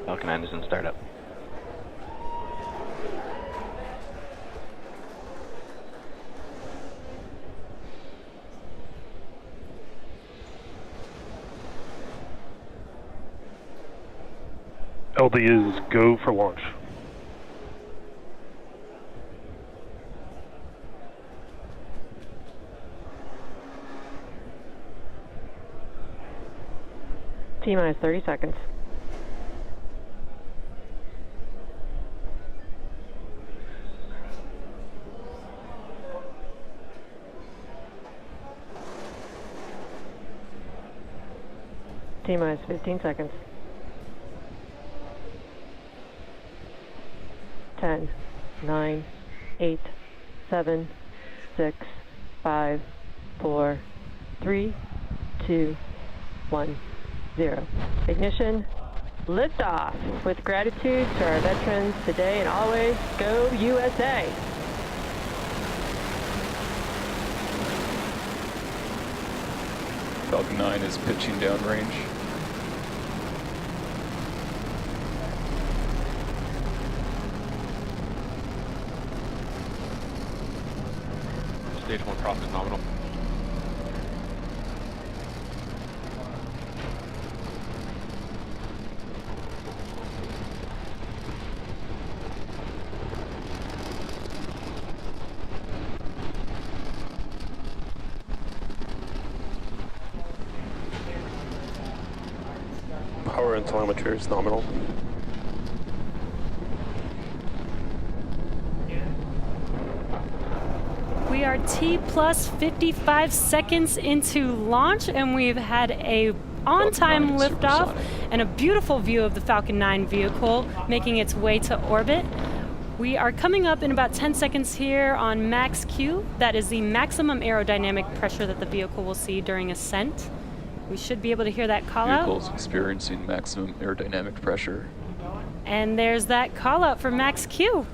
Falcon 9 is in startup. LD is go for launch. T-minus 30 seconds. T-minus 15 seconds. 10, 9, 8, 7, 6, 5, 4, 3, 2, 1, 0. Ignition, liftoff. With gratitude to our veterans today and always, go USA! Falcon 9 is pitching downrange. Stage 1 profit nominal. Power and telemetry is nominal. We are T plus 55 seconds into launch, and we've had a on-time liftoff and a beautiful view of the Falcon 9 vehicle making its way to orbit. We are coming up in about 10 seconds here on max Q. That is the maximum aerodynamic pressure that the vehicle will see during ascent. We should be able to hear that call out. Vehicle's experiencing maximum aerodynamic pressure. And there's that call out for max Q.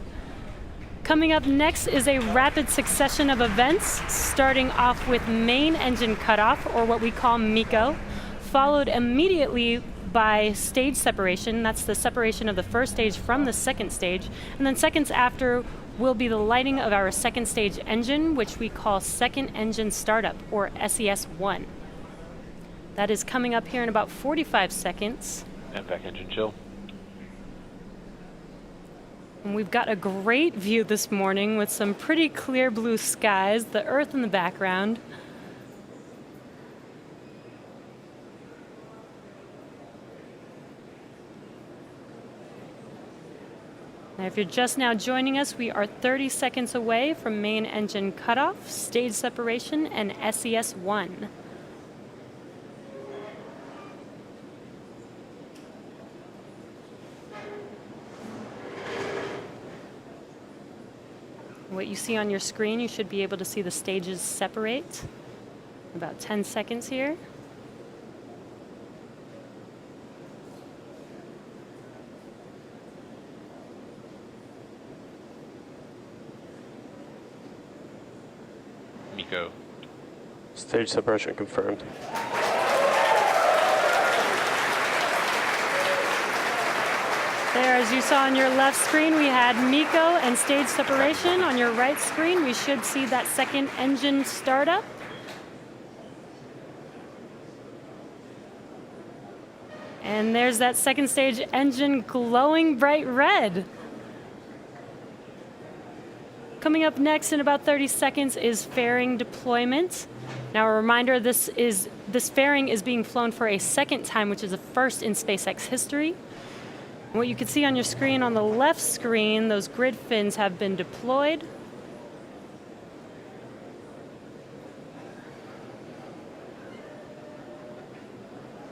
Coming up next is a rapid succession of events, starting off with main engine cutoff, or what we call MECO, followed immediately by stage separation. That's the separation of the first stage from the second stage. And then seconds after will be the lighting of our second stage engine, which we call second engine startup, or SES-1. That is coming up here in about 45 seconds. And back engine chill. And we've got a great view this morning with some pretty clear blue skies, the Earth in the background. Now, if you're just now joining us, we are 30 seconds away from main engine cutoff, stage separation, and SES-1. What you see on your screen, you should be able to see the stages separate. About 10 seconds here. MECO. Stage separation confirmed. There, as you saw on your left screen, we had MECO and stage separation. On your right screen, we should see that second engine startup. And there's that second stage engine glowing bright red. Coming up next in about 30 seconds is fairing deployment. Now, a reminder, this fairing is being flown for a second time, which is a first in SpaceX history. What you can see on your screen, on the left screen, those grid fins have been deployed.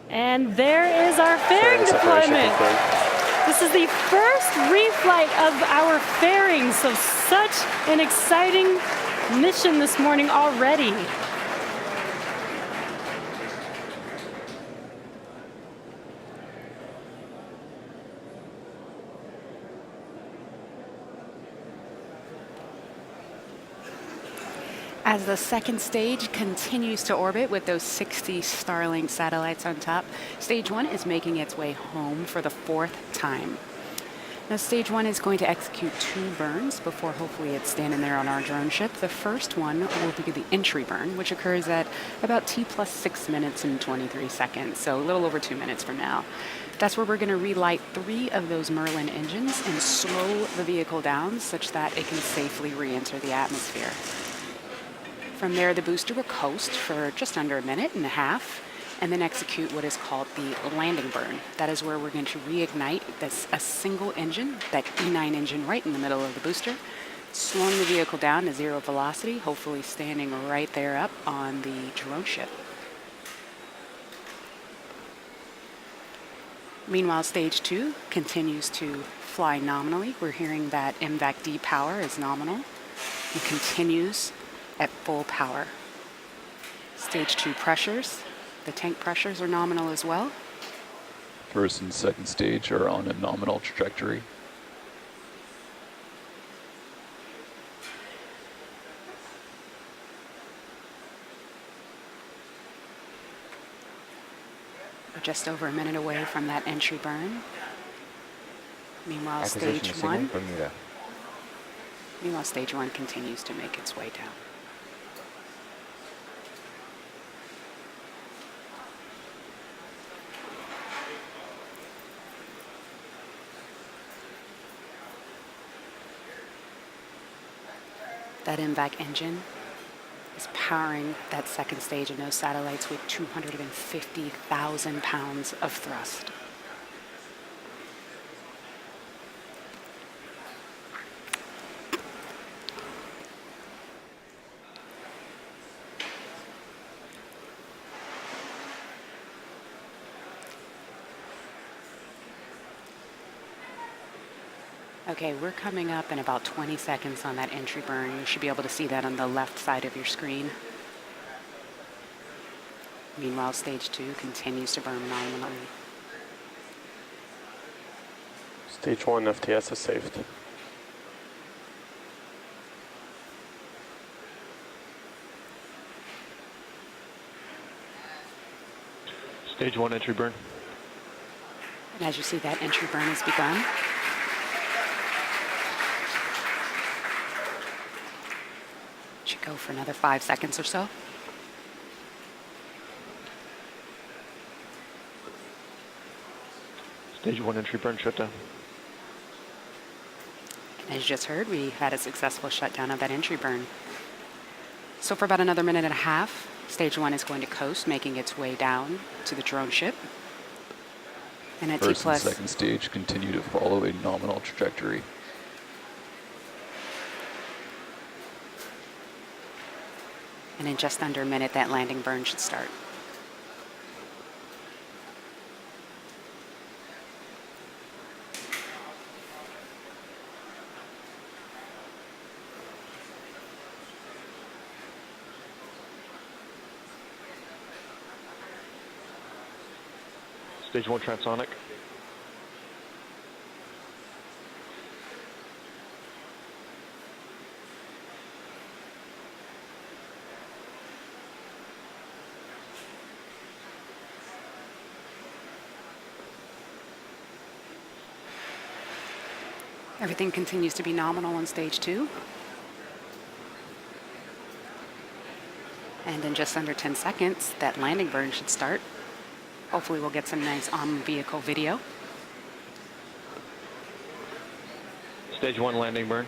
And there is our fairing deployment. This is the first reflight of our fairing, so such an exciting mission this morning already. As the second stage continues to orbit with those 60 Starlink satellites on top, stage 1 is making its way home for the 4th time. Now, stage 1 is going to execute 2 burns before hopefully it's standing there on our drone ship. The first one will be the entry burn, which occurs at about T plus 6 minutes and 23 seconds, so a little over 2 minutes from now. That's where we're going to relight 3 of those Merlin engines and slow the vehicle down such that it can safely re-enter the atmosphere. From there, the booster will coast for just under a minute and a half, and then execute what is called the landing burn. That is where we're going to reignite a single engine, that E9 engine right in the middle of the booster, slowing the vehicle down to 0 velocity, hopefully standing right there up on the drone ship. Meanwhile, stage 2 continues to fly nominally. We're hearing that MVAC-D power is nominal and continues at full power. Stage 2 pressures, the tank pressures are nominal as well. First and second stage are on a nominal trajectory. We're just over a minute away from that entry burn. Meanwhile, stage 1. Meanwhile, stage 1 continues to make its way down. That MVAC engine is powering that second stage of those satellites with 250,000 pounds of thrust. Okay, we're coming up in about 20 seconds on that entry burn. You should be able to see that on the left side of your screen. Meanwhile, stage 2 continues to burn nominally. Stage 1 FTS is saved. Stage 1 entry burn. And as you see, that entry burn has begun. Should go for another 5 seconds or so. Stage 1 entry burn shutdown. As you just heard, we had a successful shutdown of that entry burn. So for about another minute and a half, stage 1 is going to coast, making its way down to the drone ship. And at First T plus and second stage continue to follow a nominal trajectory. And in just under a minute, that landing burn should start. Stage 1 transonic. Everything continues to be nominal on stage 2. And in just under 10 seconds, that landing burn should start. Hopefully we'll get some nice on-vehicle video. Stage 1 landing burn.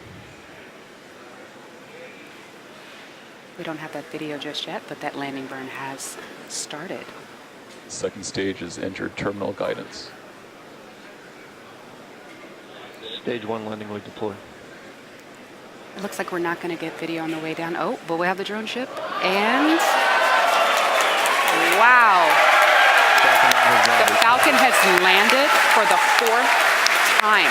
We don't have that video just yet, but that landing burn has started. Second stage has entered terminal guidance. Stage 1 landing leg deploy. It looks like we're not going to get video on the way down. Oh, but we have the drone ship. And wow. The Falcon has landed for the 4th time.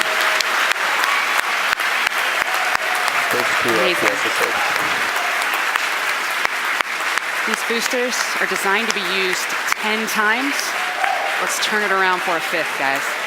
Stage 2 Amazing. FTS is saved. These boosters are designed to be used 10 times. Let's turn it around for a 5th, guys.